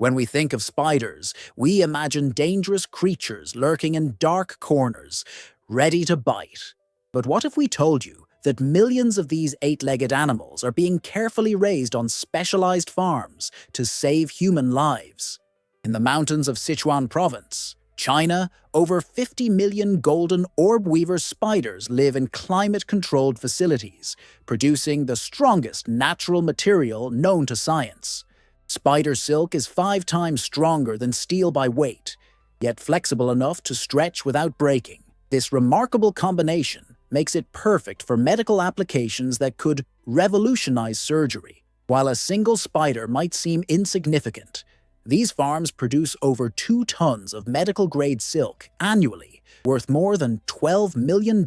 When we think of spiders, we imagine dangerous creatures lurking in dark corners, ready to bite. But what if we told you that millions of these eight-legged animals are being carefully raised on specialized farms to save human lives? In the mountains of Sichuan province, China, over 50 million golden orb weaver spiders live in climate-controlled facilities, producing the strongest natural material known to science. Spider silk is 5 times stronger than steel by weight, yet flexible enough to stretch without breaking. This remarkable combination makes it perfect for medical applications that could revolutionize surgery. While a single spider might seem insignificant, these farms produce over 2 tons of medical-grade silk annually, worth more than $12 million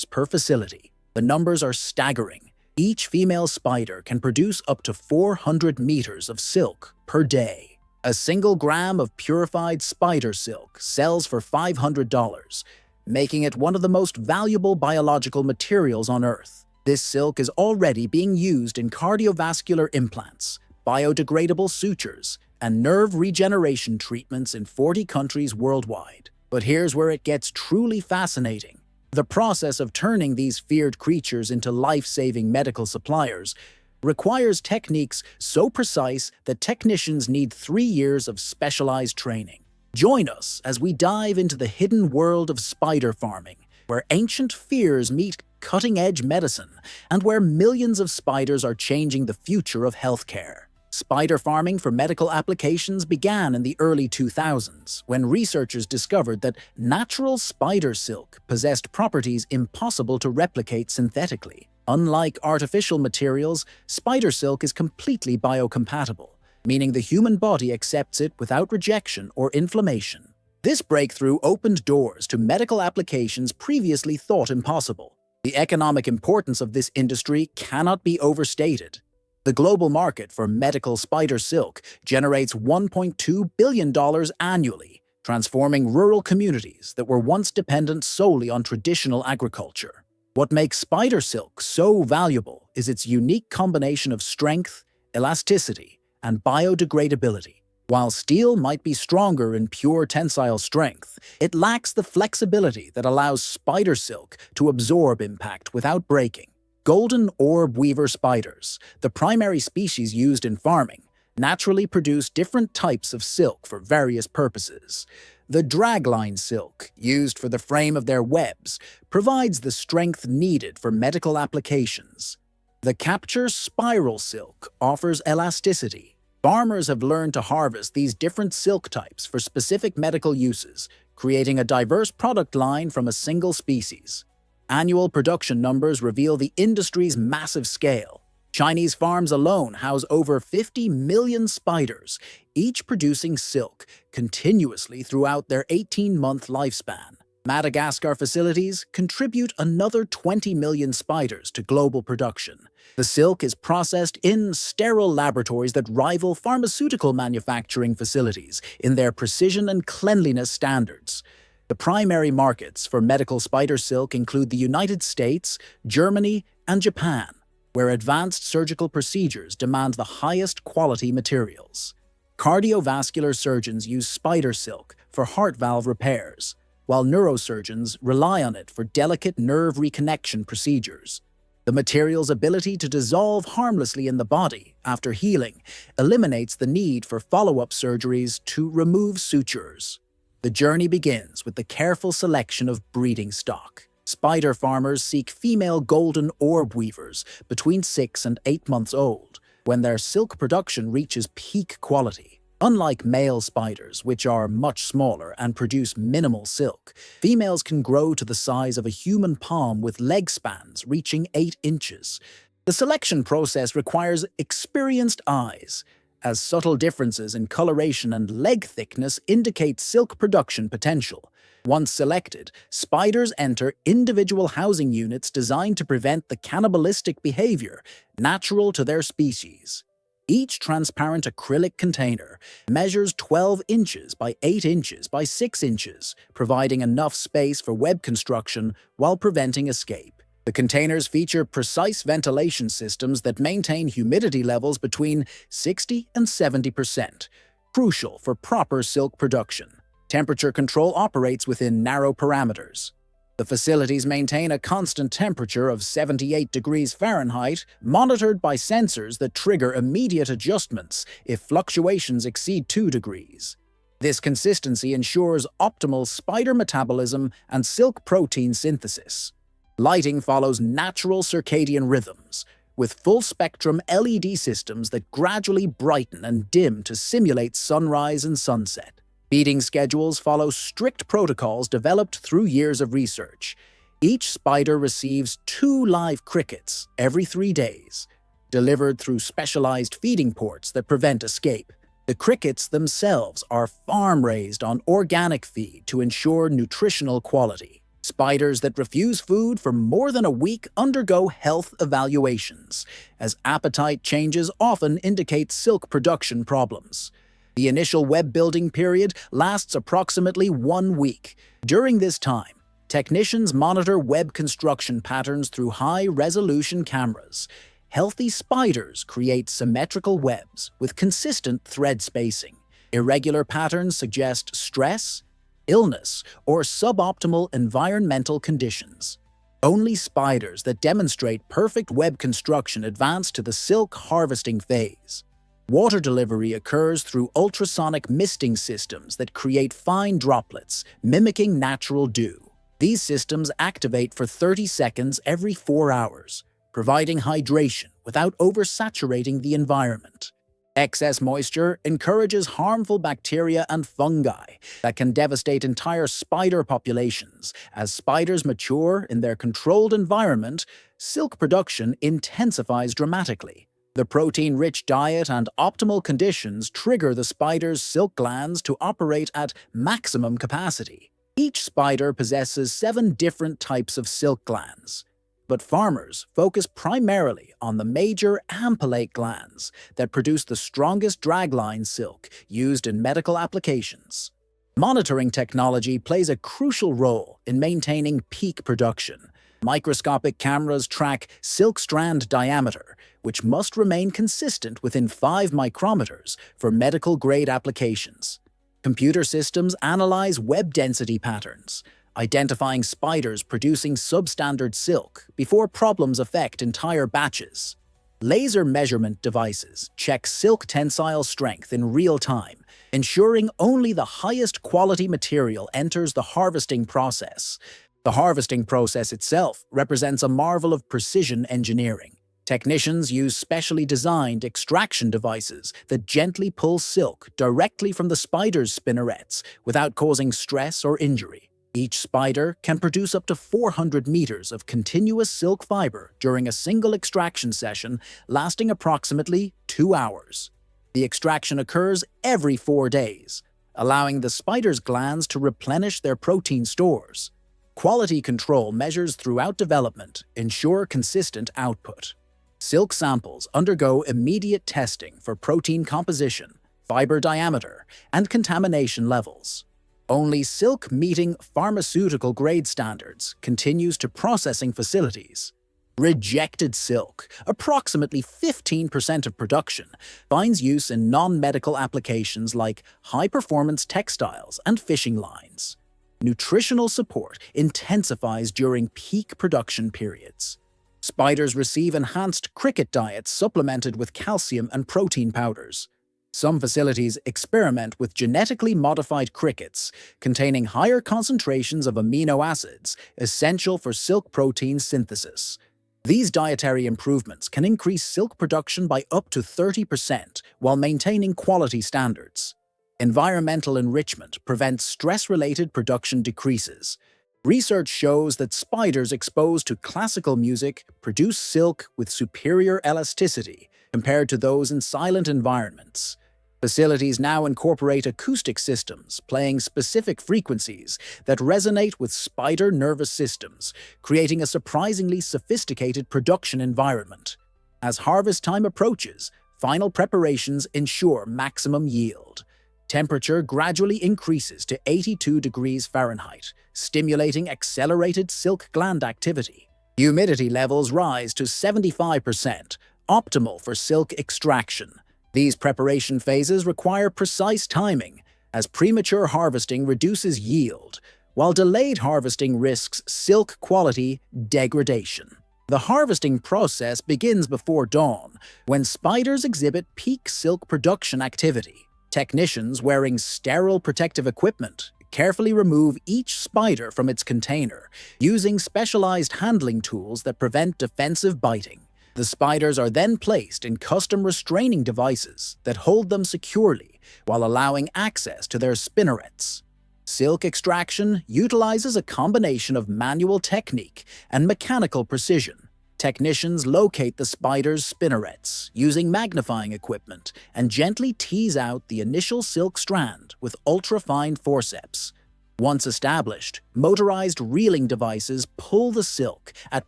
per facility. The numbers are staggering. Each female spider can produce up to 400 meters of silk per day. A single gram of purified spider silk sells for $500, making it one of the most valuable biological materials on Earth. This silk is already being used in cardiovascular implants, biodegradable sutures, and nerve regeneration treatments in 40 countries worldwide. But here's where it gets truly fascinating. The process of turning these feared creatures into life-saving medical suppliers requires techniques so precise that technicians need 3 years of specialized training. Join us as we dive into the hidden world of spider farming, where ancient fears meet cutting-edge medicine, and where millions of spiders are changing the future of healthcare. Spider farming for medical applications began in the early 2000s, when researchers discovered that natural spider silk possessed properties impossible to replicate synthetically. Unlike artificial materials, spider silk is completely biocompatible, meaning the human body accepts it without rejection or inflammation. This breakthrough opened doors to medical applications previously thought impossible. The economic importance of this industry cannot be overstated. The global market for medical spider silk generates $1.2 billion annually, transforming rural communities that were once dependent solely on traditional agriculture. What makes spider silk so valuable is its unique combination of strength, elasticity, and biodegradability. While steel might be stronger in pure tensile strength, it lacks the flexibility that allows spider silk to absorb impact without breaking. Golden orb weaver spiders, the primary species used in farming, naturally produce different types of silk for various purposes. The dragline silk, used for the frame of their webs, provides the strength needed for medical applications. The capture spiral silk offers elasticity. Farmers have learned to harvest these different silk types for specific medical uses, creating a diverse product line from a single species. Annual production numbers reveal the industry's massive scale. Chinese farms alone house over 50 million spiders, each producing silk continuously throughout their 18-month lifespan. Madagascar facilities contribute another 20 million spiders to global production. The silk is processed in sterile laboratories that rival pharmaceutical manufacturing facilities in their precision and cleanliness standards. The primary markets for medical spider silk include the United States, Germany, and Japan, where advanced surgical procedures demand the highest quality materials. Cardiovascular surgeons use spider silk for heart valve repairs, while neurosurgeons rely on it for delicate nerve reconnection procedures. The material's ability to dissolve harmlessly in the body after healing eliminates the need for follow-up surgeries to remove sutures. The journey begins with the careful selection of breeding stock. Spider farmers seek female golden orb weavers between 6 and 8 months old, when their silk production reaches peak quality. Unlike male spiders, which are much smaller and produce minimal silk, females can grow to the size of a human palm with leg spans reaching 8 inches. The selection process requires experienced eyes, as subtle differences in coloration and leg thickness indicate silk production potential. Once selected, spiders enter individual housing units designed to prevent the cannibalistic behavior natural to their species. Each transparent acrylic container measures 12 inches by 8 inches by 6 inches, providing enough space for web construction while preventing escape. The containers feature precise ventilation systems that maintain humidity levels between 60 and 70%, crucial for proper silk production. Temperature control operates within narrow parameters. The facilities maintain a constant temperature of 78 degrees Fahrenheit, monitored by sensors that trigger immediate adjustments if fluctuations exceed 2 degrees. This consistency ensures optimal spider metabolism and silk protein synthesis. Lighting follows natural circadian rhythms, with full-spectrum LED systems that gradually brighten and dim to simulate sunrise and sunset. Feeding schedules follow strict protocols developed through years of research. Each spider receives 2 live crickets every 3 days, delivered through specialized feeding ports that prevent escape. The crickets themselves are farm-raised on organic feed to ensure nutritional quality. Spiders that refuse food for more than a week undergo health evaluations, as appetite changes often indicate silk production problems. The initial web building period lasts approximately 1 week. During this time, technicians monitor web construction patterns through high-resolution cameras. Healthy spiders create symmetrical webs with consistent thread spacing. Irregular patterns suggest stress, illness, or suboptimal environmental conditions. Only spiders that demonstrate perfect web construction advance to the silk harvesting phase. Water delivery occurs through ultrasonic misting systems that create fine droplets, mimicking natural dew. These systems activate for 30 seconds every 4 hours, providing hydration without oversaturating the environment. Excess moisture encourages harmful bacteria and fungi that can devastate entire spider populations. As spiders mature in their controlled environment, silk production intensifies dramatically. The protein-rich diet and optimal conditions trigger the spider's silk glands to operate at maximum capacity. Each spider possesses 7 different types of silk glands, but farmers focus primarily on the major ampullate glands that produce the strongest dragline silk used in medical applications. Monitoring technology plays a crucial role in maintaining peak production. Microscopic cameras track silk strand diameter, which must remain consistent within 5 micrometers for medical-grade applications. Computer systems analyze web density patterns, identifying spiders producing substandard silk before problems affect entire batches. Laser measurement devices check silk tensile strength in real time, ensuring only the highest quality material enters the harvesting process. The harvesting process itself represents a marvel of precision engineering. Technicians use specially designed extraction devices that gently pull silk directly from the spider's spinnerets without causing stress or injury. Each spider can produce up to 400 meters of continuous silk fiber during a single extraction session lasting approximately 2 hours. The extraction occurs every 4 days, allowing the spider's glands to replenish their protein stores. Quality control measures throughout development ensure consistent output. Silk samples undergo immediate testing for protein composition, fiber diameter, and contamination levels. Only silk meeting pharmaceutical grade standards continues to processing facilities. Rejected silk, approximately 15% of production, finds use in non-medical applications like high-performance textiles and fishing lines. Nutritional support intensifies during peak production periods. Spiders receive enhanced cricket diets supplemented with calcium and protein powders. Some facilities experiment with genetically modified crickets containing higher concentrations of amino acids essential for silk protein synthesis. These dietary improvements can increase silk production by up to 30% while maintaining quality standards. Environmental enrichment prevents stress-related production decreases. Research shows that spiders exposed to classical music produce silk with superior elasticity compared to those in silent environments. Facilities now incorporate acoustic systems playing specific frequencies that resonate with spider nervous systems, creating a surprisingly sophisticated production environment. As harvest time approaches, final preparations ensure maximum yield. Temperature gradually increases to 82 degrees Fahrenheit, stimulating accelerated silk gland activity. Humidity levels rise to 75%, optimal for silk extraction. These preparation phases require precise timing, as premature harvesting reduces yield, while delayed harvesting risks silk quality degradation. The harvesting process begins before dawn, when spiders exhibit peak silk production activity. Technicians wearing sterile protective equipment carefully remove each spider from its container, using specialized handling tools that prevent defensive biting. The spiders are then placed in custom restraining devices that hold them securely while allowing access to their spinnerets. Silk extraction utilizes a combination of manual technique and mechanical precision. Technicians locate the spider's spinnerets using magnifying equipment and gently tease out the initial silk strand with ultra-fine forceps. Once established, motorized reeling devices pull the silk at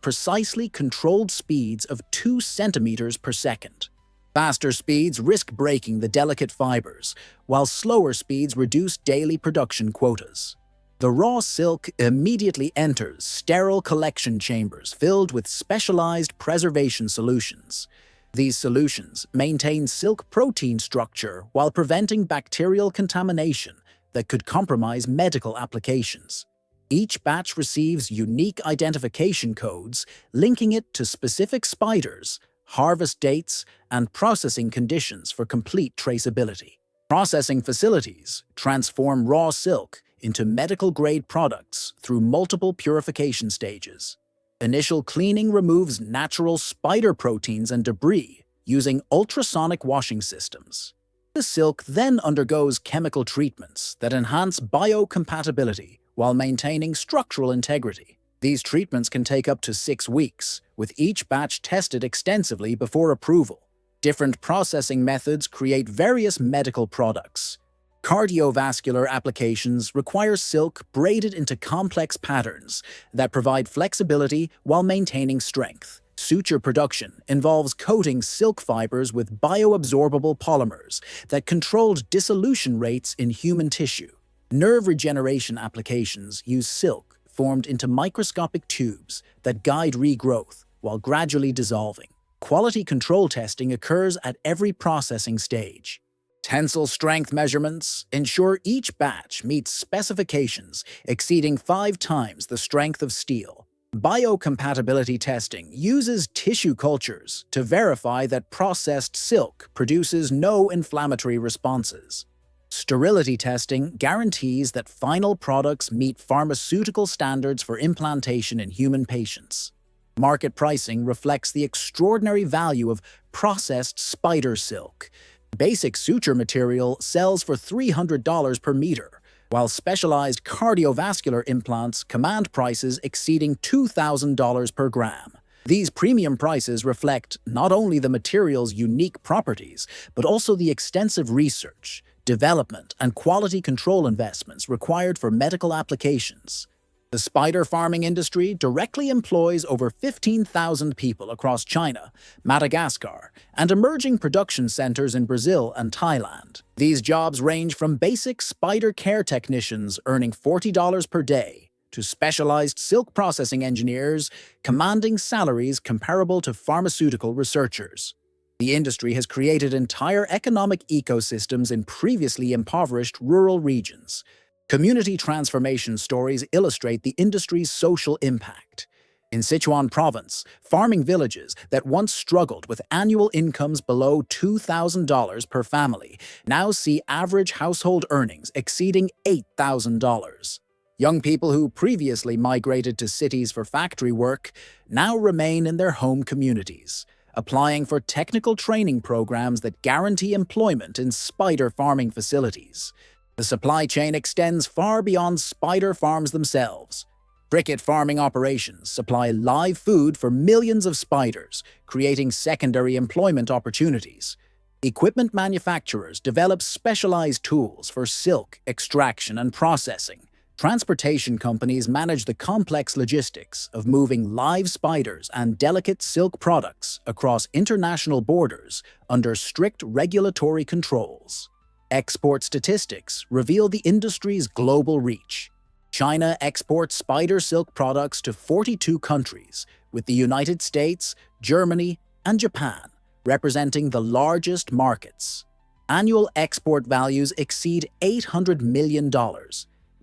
precisely controlled speeds of 2 centimeters per second. Faster speeds risk breaking the delicate fibers, while slower speeds reduce daily production quotas. The raw silk immediately enters sterile collection chambers filled with specialized preservation solutions. These solutions maintain silk protein structure while preventing bacterial contamination that could compromise medical applications. Each batch receives unique identification codes linking it to specific spiders, harvest dates, and processing conditions for complete traceability. Processing facilities transform raw silk into medical-grade products through multiple purification stages. Initial cleaning removes natural spider proteins and debris using ultrasonic washing systems. The silk then undergoes chemical treatments that enhance biocompatibility while maintaining structural integrity. These treatments can take up to 6 weeks, with each batch tested extensively before approval. Different processing methods create various medical products. Cardiovascular applications require silk braided into complex patterns that provide flexibility while maintaining strength. Suture production involves coating silk fibers with bioabsorbable polymers that controlled dissolution rates in human tissue. Nerve regeneration applications use silk formed into microscopic tubes that guide regrowth while gradually dissolving. Quality control testing occurs at every processing stage. Tensile strength measurements ensure each batch meets specifications exceeding 5 times the strength of steel. Biocompatibility testing uses tissue cultures to verify that processed silk produces no inflammatory responses. Sterility testing guarantees that final products meet pharmaceutical standards for implantation in human patients. Market pricing reflects the extraordinary value of processed spider silk. Basic suture material sells for $300 per meter, while specialized cardiovascular implants command prices exceeding $2,000 per gram. These premium prices reflect not only the material's unique properties, but also the extensive research, development, and quality control investments required for medical applications. The spider farming industry directly employs over 15,000 people across China, Madagascar, and emerging production centers in Brazil and Thailand. These jobs range from basic spider care technicians earning $40 per day to specialized silk processing engineers commanding salaries comparable to pharmaceutical researchers. The industry has created entire economic ecosystems in previously impoverished rural regions. Community transformation stories illustrate the industry's social impact. In Sichuan province, farming villages that once struggled with annual incomes below $2,000 per family now see average household earnings exceeding $8,000. Young people who previously migrated to cities for factory work now remain in their home communities, applying for technical training programs that guarantee employment in spider farming facilities. The supply chain extends far beyond spider farms themselves. Cricket farming operations supply live food for millions of spiders, creating secondary employment opportunities. Equipment manufacturers develop specialized tools for silk extraction and processing. Transportation companies manage the complex logistics of moving live spiders and delicate silk products across international borders under strict regulatory controls. Export statistics reveal the industry's global reach. China exports spider silk products to 42 countries, with the United States, Germany, and Japan representing the largest markets. Annual export values exceed $800 million,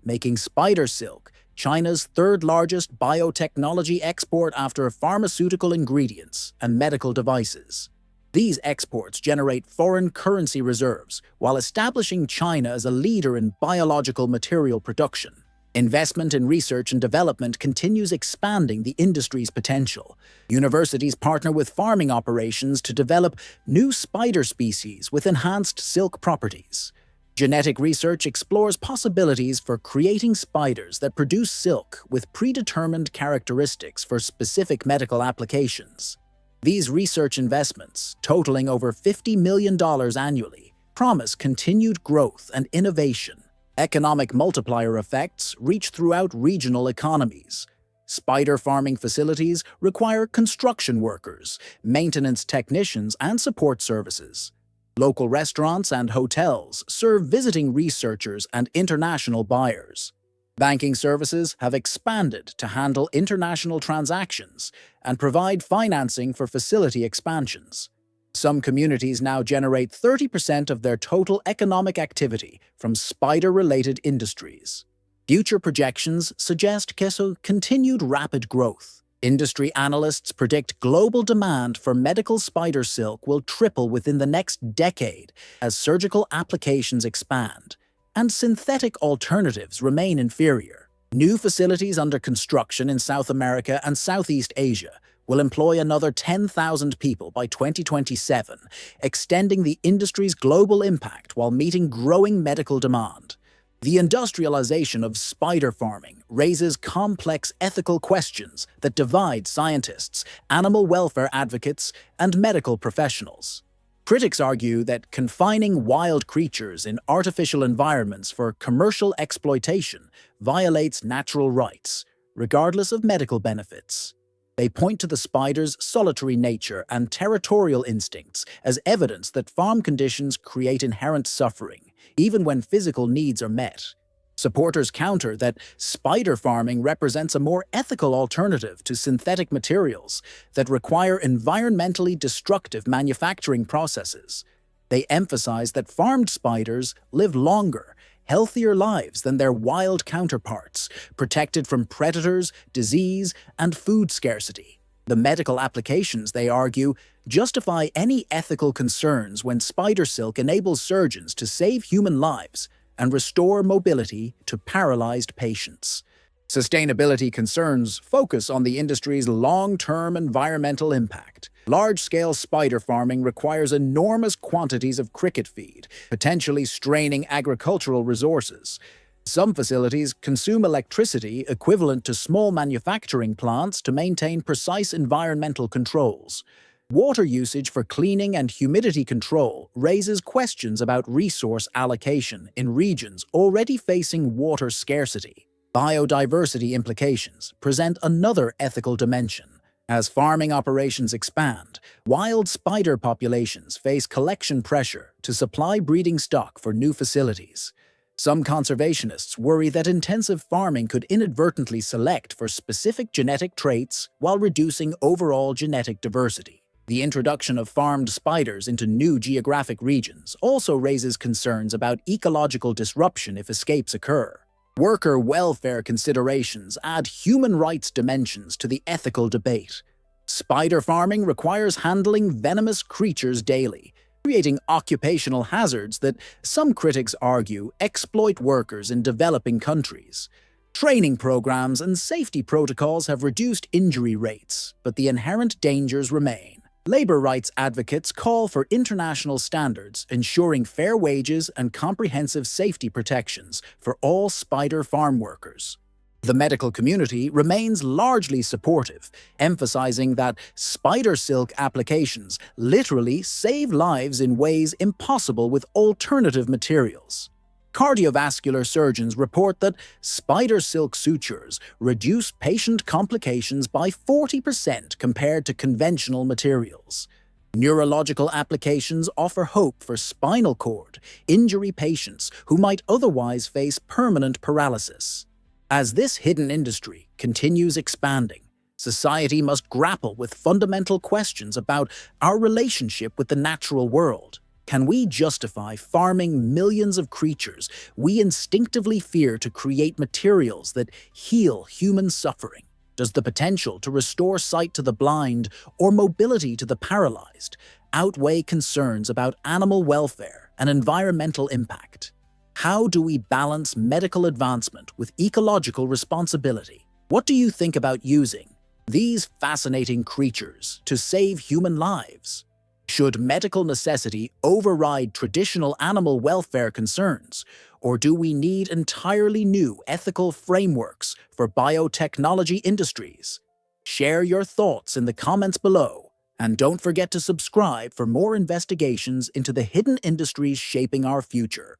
making spider silk China's third-largest biotechnology export after pharmaceutical ingredients and medical devices. These exports generate foreign currency reserves while establishing China as a leader in biological material production. Investment in research and development continues expanding the industry's potential. Universities partner with farming operations to develop new spider species with enhanced silk properties. Genetic research explores possibilities for creating spiders that produce silk with predetermined characteristics for specific medical applications. These research investments, totaling over $50 million annually, promise continued growth and innovation. Economic multiplier effects reach throughout regional economies. Spider farming facilities require construction workers, maintenance technicians, and support services. Local restaurants and hotels serve visiting researchers and international buyers. Banking services have expanded to handle international transactions and provide financing for facility expansions. Some communities now generate 30% of their total economic activity from spider-related industries. Future projections suggest continued rapid growth. Industry analysts predict global demand for medical spider silk will triple within the next decade as surgical applications expand and synthetic alternatives remain inferior. New facilities under construction in South America and Southeast Asia will employ another 10,000 people by 2027, extending the industry's global impact while meeting growing medical demand. The industrialization of spider farming raises complex ethical questions that divide scientists, animal welfare advocates, and medical professionals. Critics argue that confining wild creatures in artificial environments for commercial exploitation violates natural rights, regardless of medical benefits. They point to the spider's solitary nature and territorial instincts as evidence that farm conditions create inherent suffering, even when physical needs are met. Supporters counter that spider farming represents a more ethical alternative to synthetic materials that require environmentally destructive manufacturing processes. They emphasize that farmed spiders live longer, healthier lives than their wild counterparts, protected from predators, disease, and food scarcity. The medical applications, they argue, justify any ethical concerns when spider silk enables surgeons to save human lives and restore mobility to paralyzed patients. Sustainability concerns focus on the industry's long-term environmental impact. Large-scale spider farming requires enormous quantities of cricket feed, potentially straining agricultural resources. Some facilities consume electricity equivalent to small manufacturing plants to maintain precise environmental controls. Water usage for cleaning and humidity control raises questions about resource allocation in regions already facing water scarcity. Biodiversity implications present another ethical dimension. As farming operations expand, wild spider populations face collection pressure to supply breeding stock for new facilities. Some conservationists worry that intensive farming could inadvertently select for specific genetic traits while reducing overall genetic diversity. The introduction of farmed spiders into new geographic regions also raises concerns about ecological disruption if escapes occur. Worker welfare considerations add human rights dimensions to the ethical debate. Spider farming requires handling venomous creatures daily, creating occupational hazards that some critics argue exploit workers in developing countries. Training programs and safety protocols have reduced injury rates, but the inherent dangers remain. Labor rights advocates call for international standards ensuring fair wages and comprehensive safety protections for all spider farm workers. The medical community remains largely supportive, emphasizing that spider silk applications literally save lives in ways impossible with alternative materials. Cardiovascular surgeons report that spider silk sutures reduce patient complications by 40% compared to conventional materials. Neurological applications offer hope for spinal cord injury patients who might otherwise face permanent paralysis. As this hidden industry continues expanding, Society must grapple with fundamental questions about our relationship with the natural world. Can we justify farming millions of creatures we instinctively fear to create materials that heal human suffering? Does the potential to restore sight to the blind or mobility to the paralyzed outweigh concerns about animal welfare and environmental impact? How do we balance medical advancement with ecological responsibility? What do you think about using these fascinating creatures to save human lives? Should medical necessity override traditional animal welfare concerns, or do we need entirely new ethical frameworks for biotechnology industries? Share your thoughts in the comments below, and don't forget to subscribe for more investigations into the hidden industries shaping our future.